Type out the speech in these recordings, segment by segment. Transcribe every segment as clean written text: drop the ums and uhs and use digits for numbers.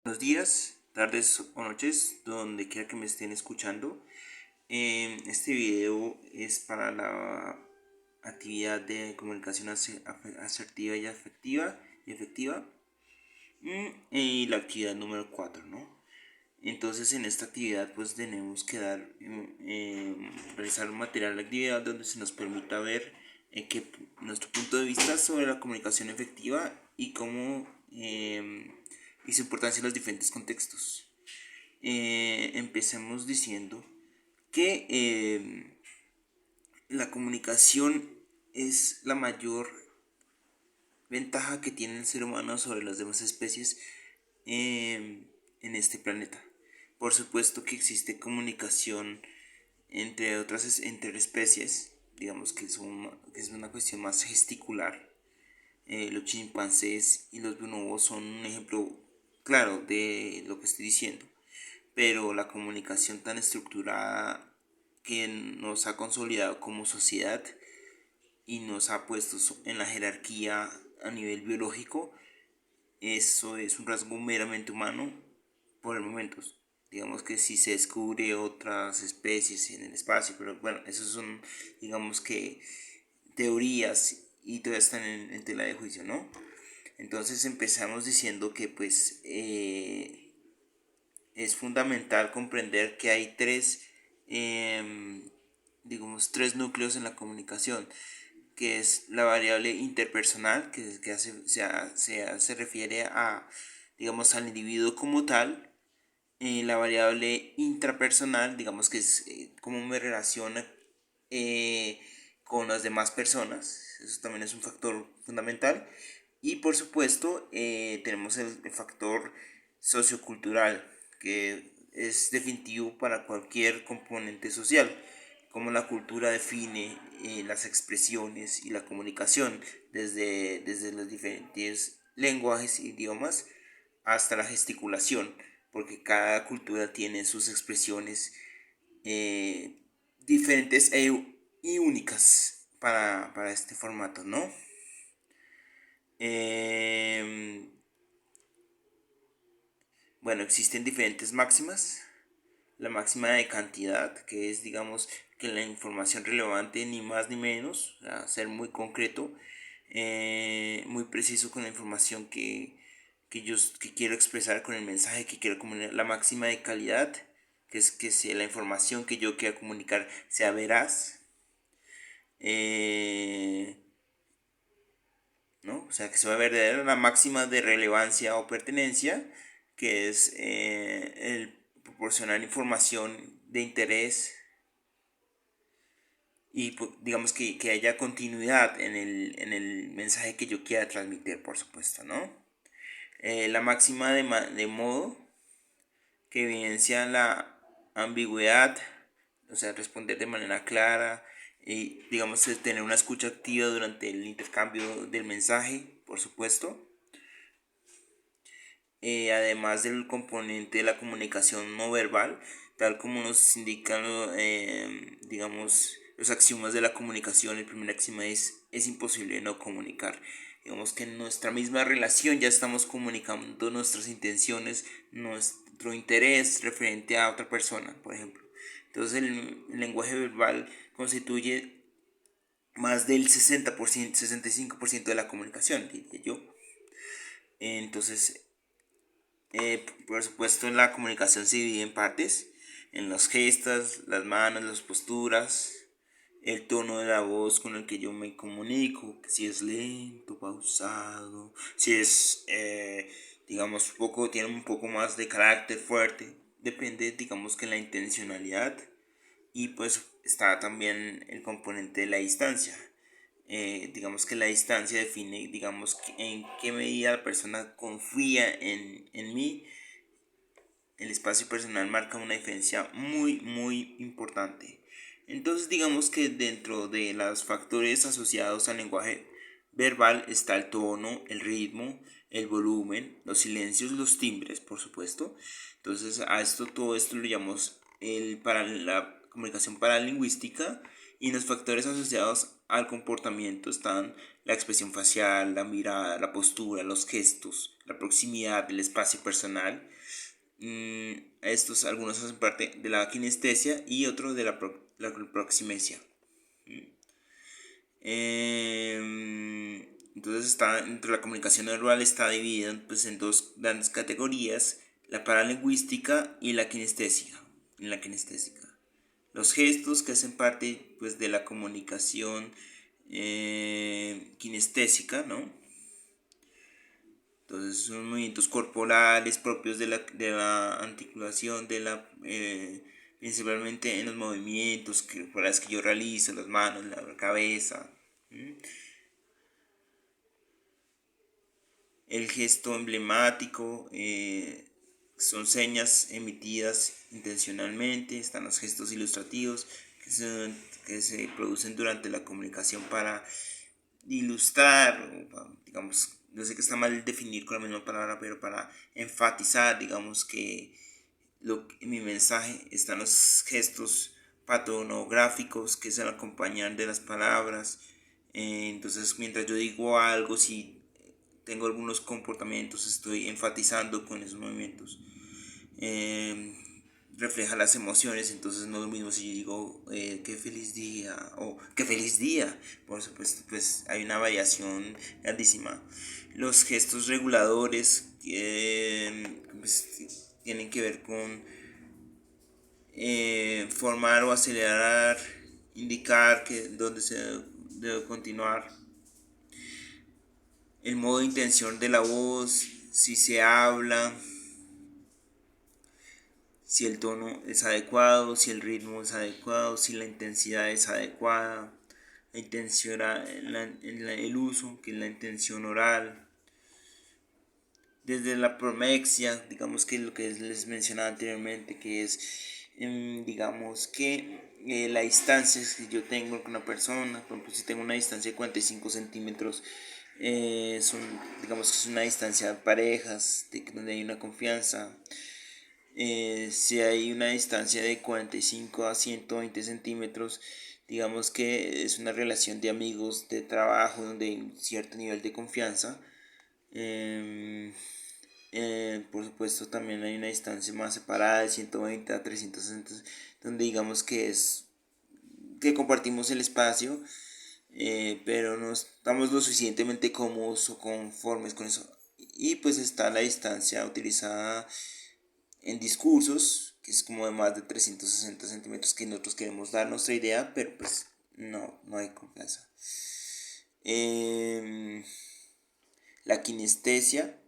Buenos días, tardes o noches, donde quiera que me estén escuchando. Este video es para la actividad de comunicación asertiva y efectiva. Y la actividad número 4, ¿no? Entonces en esta actividad pues tenemos que realizar un material de actividad donde se nos permita ver nuestro punto de vista sobre la comunicación efectiva y cómo y su importancia en los diferentes contextos. Empecemos diciendo que la comunicación es la mayor ventaja que tiene el ser humano sobre las demás especies en este planeta. Por supuesto que existe comunicación entre especies, digamos que que es una cuestión más gesticular. Los chimpancés y los bonobos son un ejemplo claro de lo que estoy diciendo, pero la comunicación tan estructurada que nos ha consolidado como sociedad y nos ha puesto en la jerarquía a nivel biológico, eso es un rasgo meramente humano por el momento. Digamos que si se descubre otras especies en el espacio, pero bueno, esos son, digamos que, teorías y todavía están en tela de juicio, ¿no? Entonces empezamos diciendo que pues es fundamental comprender que hay tres núcleos en la comunicación, que es la variable interpersonal, se refiere a, digamos, al individuo como tal. La variable intrapersonal, digamos que es cómo me relaciona eh, con las demás personas, eso también es un factor fundamental. Y por supuesto tenemos el factor sociocultural, que es definitivo para cualquier componente social, como la cultura define las expresiones y la comunicación desde los diferentes lenguajes e idiomas hasta la gesticulación, porque cada cultura tiene sus expresiones eh, diferentes y únicas para este formato, ¿no? Eh, bueno, existen diferentes máximas. La máxima de cantidad, que es, digamos, que la información relevante ni más ni menos, o sea, ser muy concreto, muy preciso con la información que quiero expresar, con el mensaje que quiero comunicar. La máxima de calidad, que es que si la información que yo quiera comunicar sea veraz, eh, ¿no? O sea, que sea verdadera. La máxima de relevancia o pertenencia, que es el proporcionar información de interés y digamos que haya continuidad en el mensaje que yo quiera transmitir, por supuesto, ¿no? La máxima de modo, que evidencia la ambigüedad, o sea, responder de manera clara y, digamos, tener una escucha activa durante el intercambio del mensaje, por supuesto. Además del componente de la comunicación no verbal, tal como nos indican, digamos, los axiomas de la comunicación. El primer axioma es imposible no comunicar. Digamos que en nuestra misma relación ya estamos comunicando nuestras intenciones, nuestro interés referente a otra persona, por ejemplo. Entonces el lenguaje verbal constituye más del 60%, 65% de la comunicación, diría yo. Entonces, por supuesto, la comunicación se divide en partes, en los gestos, las manos, las posturas, el tono de la voz con el que yo me comunico, si es lento, pausado, si es, digamos, tiene un poco más de carácter fuerte, depende, digamos, que la intencionalidad. Y pues está también el componente de la distancia. Digamos que la distancia define, digamos, en qué medida la persona confía en mí. El espacio personal marca una diferencia muy importante. Entonces digamos que dentro de los factores asociados al lenguaje verbal está el tono, el ritmo, el volumen, los silencios, los timbres, por supuesto. Entonces todo esto lo llamamos para la comunicación paralingüística, Y los factores asociados al comportamiento están la expresión facial, la mirada, la postura, los gestos, la proximidad del espacio personal. Estos algunos hacen parte de la kinestesia y otros de la proximesia. Entonces está entre la comunicación no verbal está dividida pues, en dos grandes categorías, la paralingüística y la kinestesia. Los gestos que hacen parte pues, de la comunicación kinestésica, ¿no? Entonces son movimientos corporales propios de la articulación, principalmente en los movimientos corporales que yo realizo, las manos, la cabeza. El gesto emblemático son señas emitidas intencionalmente. Están los gestos ilustrativos que se producen durante la comunicación para ilustrar, digamos, no sé que está mal definir con la misma palabra, pero para enfatizar, digamos, que en mi mensaje están los gestos patonográficos que se acompañan de las palabras. Entonces, mientras yo digo algo, si tengo algunos comportamientos, estoy enfatizando con esos movimientos. Refleja las emociones, entonces no es lo mismo si yo digo qué feliz día o qué feliz día, por supuesto, pues hay una variación grandísima. Los gestos reguladores pues, tienen que ver con formar o acelerar, indicar que dónde se debe continuar. El modo de intención de la voz, si se habla, si el tono es adecuado, si el ritmo es adecuado, si la intensidad es adecuada, la intención, el uso, que es la intención oral. Desde la promexia, digamos que lo que les mencionaba anteriormente, que es, digamos que la distancia que yo tengo con una persona, por ejemplo, si tengo una distancia de 45 centímetros, digamos que es una distancia de parejas, donde hay una confianza. Si hay una distancia de 45 a 120 centímetros, digamos que es una relación de amigos, de trabajo, donde hay un cierto nivel de confianza. Por supuesto también hay una distancia más separada de 120 a 360, donde digamos que es que compartimos el espacio, pero no estamos lo suficientemente cómodos o conformes con eso. Y pues está la distancia utilizada en discursos, que es como de más de 360 centímetros, que nosotros queremos dar nuestra idea, pero pues no hay confianza. La kinestesia,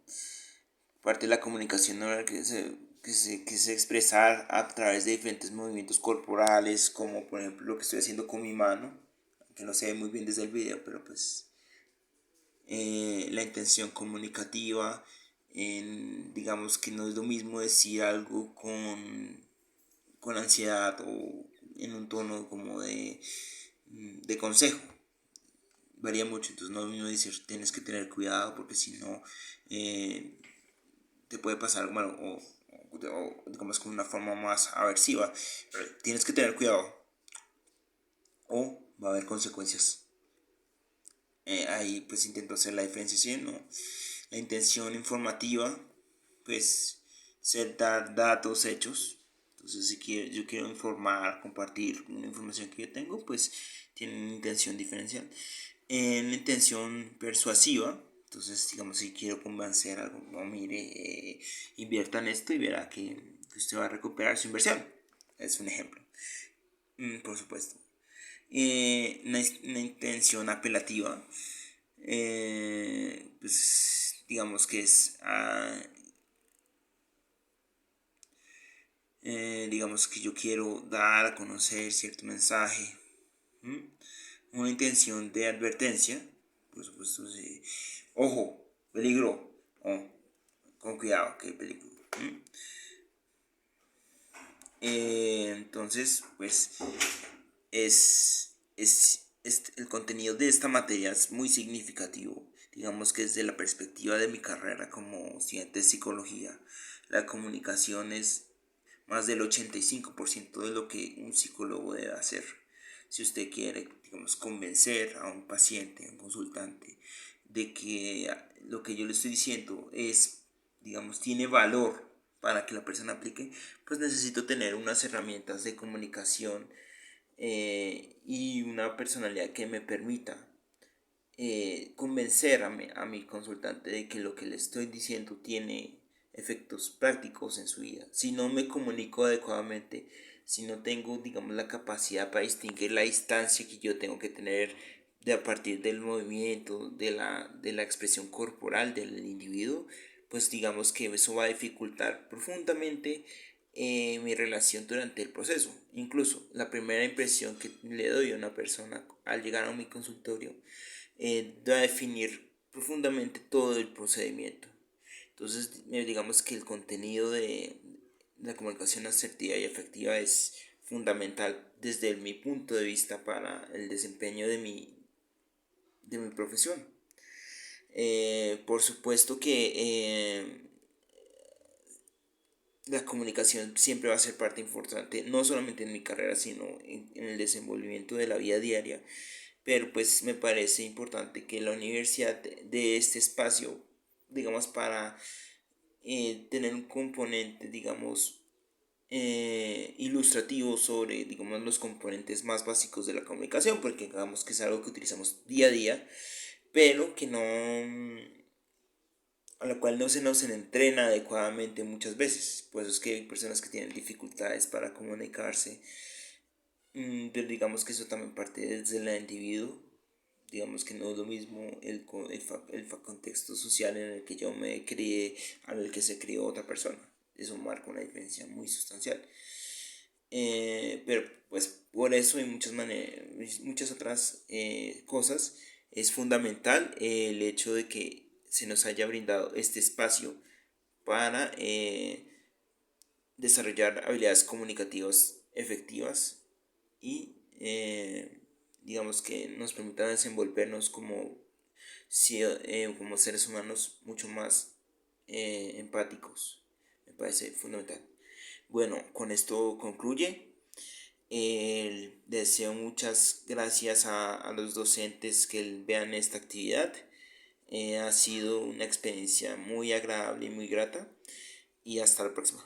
parte de la comunicación oral que se expresar a través de diferentes movimientos corporales, como por ejemplo lo que estoy haciendo con mi mano, que no se ve muy bien desde el video, pero pues la intención comunicativa, digamos que no es lo mismo decir algo con ansiedad o en un tono como de consejo. Varía mucho, entonces no es lo mismo decir tienes que tener cuidado porque si no te puede pasar, bueno, o digamos con una forma más aversiva, pero tienes que tener cuidado o va a haber consecuencias. Ahí pues intento hacer la diferenciación, ¿no? La intención informativa, pues ser dar datos, hechos. Entonces si yo quiero informar, compartir una información que yo tengo, pues tiene una intención diferencial. En la intención persuasiva, entonces digamos si quiero convencer algo, no mire, invierta en esto y verá que usted va a recuperar su inversión. Es un ejemplo. Por supuesto. Una intención apelativa, pues digamos que es digamos que yo quiero dar a conocer cierto mensaje. Una intención de advertencia, por supuesto, sí. Ojo, peligro, con cuidado, que peligro. Entonces pues el contenido de esta materia es muy significativo. Digamos que desde la perspectiva de mi carrera como estudiante de psicología, la comunicación es más del 85% de lo que un psicólogo debe hacer. si usted quiere, digamos, convencer a un paciente, a un consultante, de que lo que yo le estoy diciendo es, digamos, tiene valor para que la persona aplique, pues necesito tener unas herramientas de comunicación y una personalidad que me permita convencer a mi consultante de que lo que le estoy diciendo tiene efectos prácticos en su vida. Si no me comunico adecuadamente, si no tengo, digamos, la capacidad para distinguir la distancia que yo tengo que tener de a partir del movimiento, de la expresión corporal del individuo, pues digamos que eso va a dificultar profundamente mi relación durante el proceso. Incluso la primera impresión que le doy a una persona al llegar a mi consultorio va a definir profundamente todo el procedimiento. Entonces, digamos que el contenido de la comunicación asertiva y efectiva es fundamental desde mi punto de vista para el desempeño de mi profesión. Por supuesto que la comunicación siempre va a ser parte importante, no solamente en mi carrera, sino en el desenvolvimiento de la vida diaria. Pero pues me parece importante que la universidad de este espacio, digamos, para tener un componente, digamos, ilustrativo sobre, digamos, los componentes más básicos de la comunicación, porque digamos que es algo que utilizamos día a día, pero que no, a la cual no se nos entrena adecuadamente muchas veces. Por eso es que hay personas que tienen dificultades para comunicarse, pero digamos que eso también parte desde el individuo. Digamos que no es lo mismo el contexto social en el que yo me crié al que se crió otra persona. Eso marca una diferencia muy sustancial. Pero pues por eso y muchas otras cosas es fundamental el hecho de que se nos haya brindado este espacio para desarrollar habilidades comunicativas efectivas y digamos que nos permitan desenvolvernos como seres humanos mucho más empáticos. Me parece fundamental. Bueno, con esto concluye. Deseo muchas gracias a los docentes que vean esta actividad. Ha sido una experiencia muy agradable y muy grata. Y hasta la próxima.